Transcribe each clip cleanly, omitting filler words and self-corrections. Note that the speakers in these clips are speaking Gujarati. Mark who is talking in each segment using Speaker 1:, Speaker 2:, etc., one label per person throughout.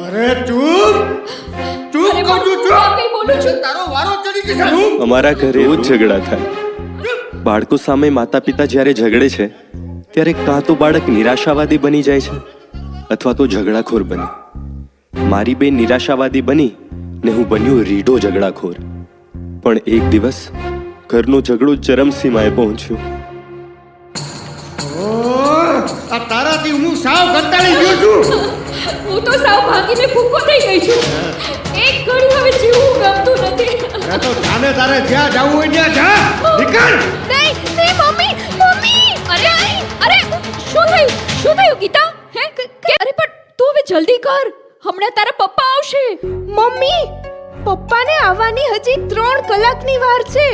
Speaker 1: અરે ચૂપ ચૂપ કહું છું ચૂપ.
Speaker 2: કઈ બોલું છું?
Speaker 1: તારો વારો ચડી ગયો છે.
Speaker 3: અમારા ઘરે રોજ ઝઘડા થાય. બાળકો સામે માતા પિતા જ્યારે ઝઘડે છે ત્યારે કાં તો બાળક નિરાશાવાદી બની જાય છે અથવા તો ઝઘડાખોર બને. મારી બેન નિરાશાવાદી બની ને હું બન્યો રીઢો ઝઘડાખોર. પણ એક દિવસ ઘરનો ઝઘડો ચરમસીમાએ પહોંચ્યો.
Speaker 1: ઓહ, આ તારાથી હું સાવ કંટાળી ગયો છું.
Speaker 2: હું તો સાવ ભાગીને ભૂકો થઈ ગઈ છું. એક ઘડી હવે જીવવું ગમતું નથી.
Speaker 1: આ તો જાને તારે જ્યાં જવું હોય ત્યાં જા. નીકળ.
Speaker 2: નહીં નહીં મમ્મી મમ્મી અરે અરે શું થયું ગીતા? હે અરે પણ તું હવે જલ્દી કર, હમણાં તારા પપ્પા આવશે.
Speaker 4: મમ્મી, પપ્પાને આવવાની હજી 3 કલાકની વાર છે.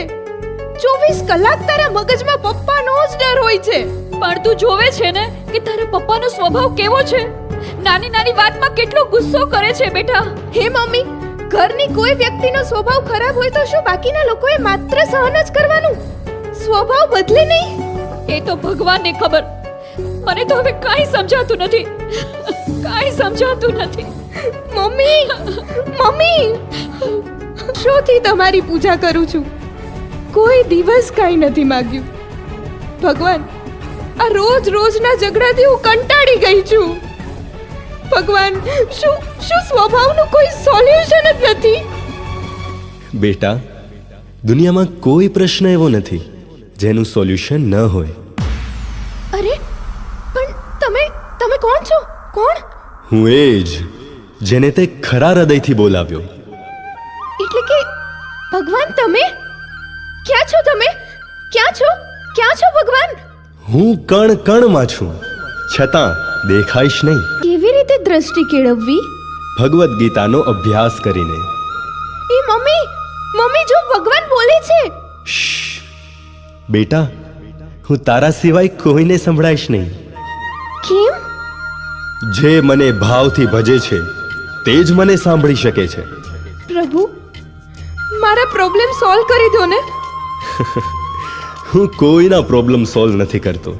Speaker 4: 24 કલાક તારા મગજમાં પપ્પાનો જ ડર હોય છે.
Speaker 2: પણ તું જોવે છે ને કે તારા પપ્પાનો સ્વભાવ કેવો છે. નાની નાની વાતમાં કેટલો ગુસ્સો કરે છે બેટા.
Speaker 4: હે મમ્મી, ઘરની કોઈ વ્યક્તિનો સ્વભાવ ખરાબ હોય તો શું બાકીના લોકોએ માત્ર સહન જ કરવાનું? સ્વભાવ બદલે નહીં.
Speaker 2: એ તો ભગવાનને ખબર. મને તો હવે કાંઈ સમજાતું નથી. કાંઈ સમજાતું નથી.
Speaker 4: મમ્મી, મમ્મી, શોથી તમારી પૂજા કરું છું. કોઈ દિવસ કાંઈ નથી માંગ્યું. ભગવાન, આ રોજના ઝઘડાથી હું કંટાળી ગઈ છું. ભગવાન, શું સ્વભાવનું કોઈ સોલ્યુશન જ નથી?
Speaker 3: બેટા, દુનિયામાં કોઈ પ્રશ્ન એવો નથી જેનું સોલ્યુશન ન હોય.
Speaker 4: અરે પણ તમે કોણ છો? કોણ?
Speaker 3: હું એ જ જેને તે ખરા હૃદયથી બોલાવ્યો.
Speaker 4: એટલે કે ભગવાન, તમે ક્યાં છો? તમે ક્યાં છો ભગવાન?
Speaker 3: હું કણ કણમાં છું, છતાં દેખાઈશ નહીં.
Speaker 4: કેવી રીતે દ્રષ્ટિ કેળવવી?
Speaker 3: ભગવદ્ ગીતાનો અભ્યાસ કરીને.
Speaker 4: એ મમ્મી, જો ભગવાન બોલે છે.
Speaker 3: શ્શ. બેટા, હું તારા સિવાય કોઈને સંભળાઈશ નહીં.
Speaker 4: કેમ?
Speaker 3: જે મને ભાવથી ભજે છે તે જ મને સાંભળી શકે છે.
Speaker 4: પ્રભુ, મારા પ્રોબ્લેમ સોલ્વ કરી દો ને.
Speaker 3: હું કોઈના પ્રોબ્લેમ સોલ્વ નથી કરતો.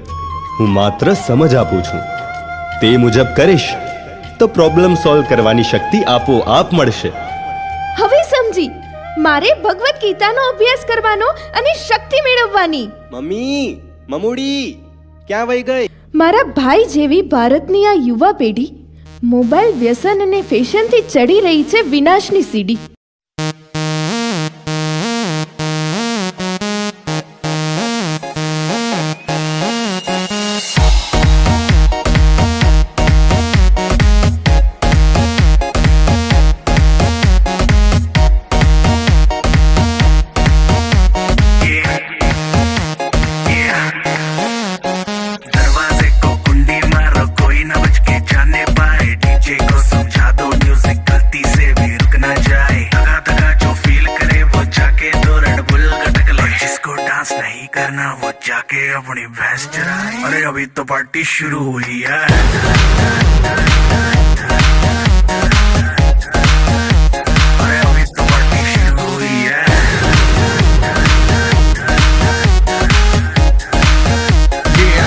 Speaker 3: હું માત્ર સમજ આપું છું. તે મુજબ કરીશ તો પ્રોબ્લેમ સોલ્વ કરવાની શક્તિ આપોઆપ મળશે.
Speaker 4: હવે સમજી. મારે ભગવદ ગીતાનો અભ્યાસ કરવાનો અને શક્તિ મેળવવાની.
Speaker 3: મમ્મી, મમુડી ક્યાં વહી ગઈ?
Speaker 4: મારા ભાઈ જેવી ભારતની આ યુવા પેઢી મોબાઈલ વ્યસન અને ફેશનથી ચડી રહી છે વિનાશની સીડી.
Speaker 5: अपनी भैंस चराए. अरे अभी तो पार्टी शुरू हुई है. अरे अभी तो पार्टी शुरू हुई है.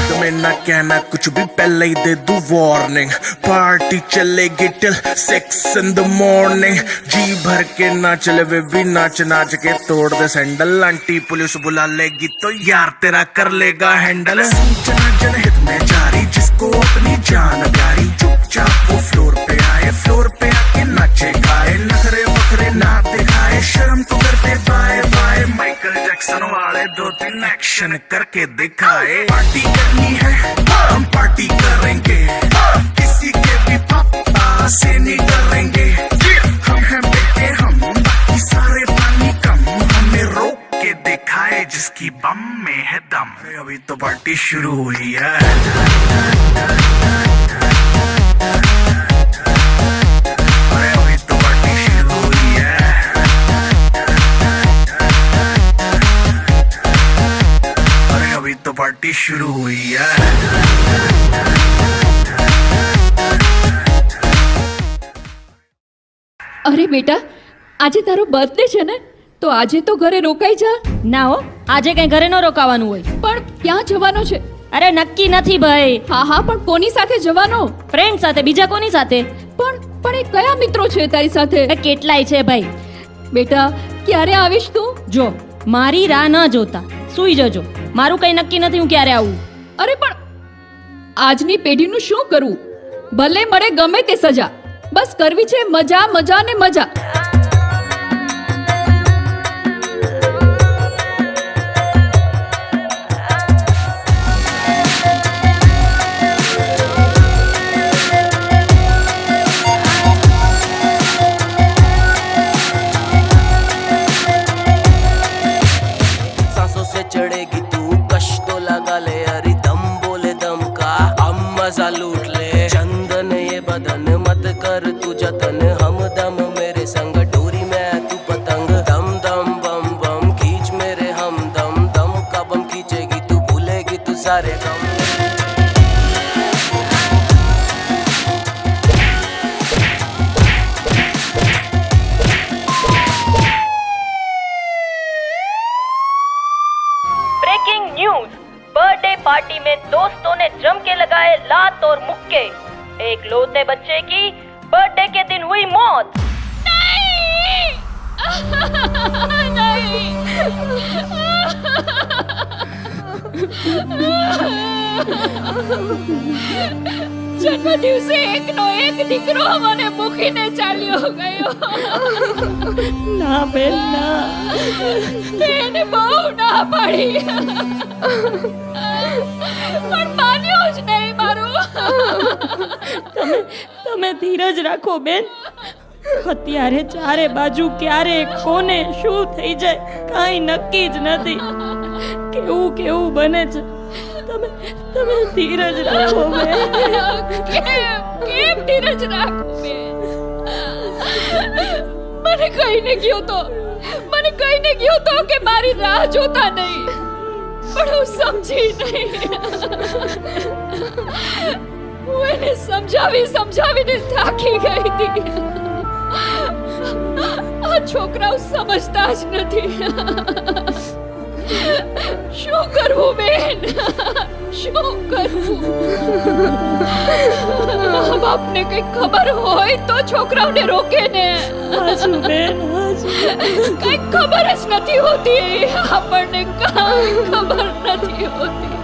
Speaker 5: तुम्हें ना कहना कुछ भी, पहले ही दे दूं वार्निंग. पार्टी चलेगी टिल 6 in the morning. जी भर के ना चले वे भी नाच नाच के तोड़ दे सैंडल. आंटी पुलिस बुला लेगी तो यार तेरा कर लेगा हैंडल. सूचना जनहित में जारी, जिसको अपनी जान प्यारी. चुपचाप वो फ्लोर पे आए, फ्लोर पे आके नाचे गाए. नखरे वखरे ना दिखाए, शर्म तो करते बाय बाय. माइकल जैक्सन वाले 2-3 एक्शन करके दिखाए. पार्टी करनी है हम पार्टी करेंगे, किसी के भी पापा से नहीं डरेंगे. हम हैं बेटे हम, बाकी सारे पानी कम. हमें रोक के दिखाए जिसकी बम में है दम. अभी तो पार्टी शुरू हुई है. अरे अभी तो पार्टी शुरू हुई है. अरे अभी तो पार्टी शुरू हुई है.
Speaker 2: અરે બેટા, આજે તારો બર્થડે છે ને, તો આજે તો ઘરે રોકાઈ જા.
Speaker 6: ના હો, આજે કઈ ઘરે ન રોકાવાનું હોય.
Speaker 2: પણ ક્યાં જવાનો છે?
Speaker 6: અરે નક્કી નથી ભાઈ.
Speaker 2: હા પણ કોની સાથે જવાનો?
Speaker 6: ફ્રેન્ડ સાથે, બીજા કોની સાથે?
Speaker 2: પણ પણ એ કયા મિત્રો છે તારી સાથે?
Speaker 6: એ કેટલાય છે ભાઈ.
Speaker 2: બેટા ક્યારે આવીશ તું?
Speaker 6: જો મારી રાહ ન જોતા સૂઈ જજો. મારું કઈ નક્કી નથી હું ક્યારે આવું.
Speaker 2: અરે પણ આજની પેઢીનું શું કરવું? ભલે મળે ગમે તે સજા, બસ કરવી છે મજા, મજા ને મજા.
Speaker 7: सांसों से चढ़ेगी तू कश तो लगा ले अरे दम बोले दम का हम मजा लूट ले चंदन ये बदन मत कर तू जतन हम दम मेरे संग डोरी में तू पतंग दम दम बम बम खींच मेरे हम दम दम का बम खींचेगी तू भूलेगी तू सारे गम
Speaker 6: ब्रेकिंग न्यूज. बर्थडे पार्टी में दोस्तों ने जम के लगाए लात और मुक्के. एक लौते बच्चे की बर्थडे के दिन हुई मौत.
Speaker 2: જન્મ દિવસે એકનો એક દીકરો મને મૂકીને ચાલ્યો ગયો.
Speaker 6: ના બેન ના.
Speaker 2: એને બહુ ના પાડી, પણ માન્યો જ નહીં મારું.
Speaker 6: તમે ધીરજ રાખો બેન. અત્યારે ચારે બાજુ ક્યારે કોને શું થઈ જાય કાંઈ નક્કી જ નથી. કેવું કેવું બને છે. તમે ધીરજ રાખો બેન.
Speaker 2: કેમ ધીરજ રાખું બેન? મને કહીને ગયો તો કે મારી રાહ જોતા નહીં, પણ હું સમજી નહીં. હું એને સમજાવીને થાકી ગઈ હતી. આ છોકરાઓ સમજતા જ નથી. શું કરવું બેન, શું કરવું? મા બાપને કઈ ખબર હોય તો છોકરાઓને રોકે ને.
Speaker 6: હાજુ બેન હાજુ.
Speaker 2: કઈ ખબર જ નથી હોતી. આપણને કઈ ખબર નથી હોતી.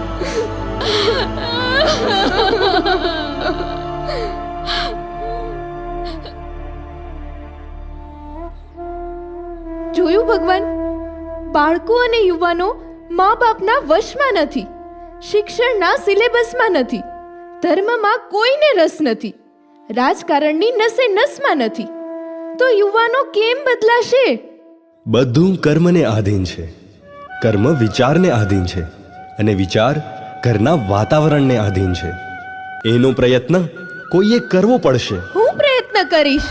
Speaker 4: જોયું ભગવાન, બાળકો અને યુવાનો મા બાપના વશમાં નથી, શિક્ષણના સિલેબસમાં નથી, ધર્મમાં કોઈને રસ નથી, રાજકારણની નસે નસમાં નથી, તો યુવાનો કેમ બદલાશે?
Speaker 3: બધું કર્મને આધીન છે. કર્મ વિચારને આધીન છે અને વિચાર ઘરના વાતાવરણને આધીન છે. એનો પ્રયત્ન કોઈએ કરવો પડશે.
Speaker 4: હું પ્રયત્ન કરીશ.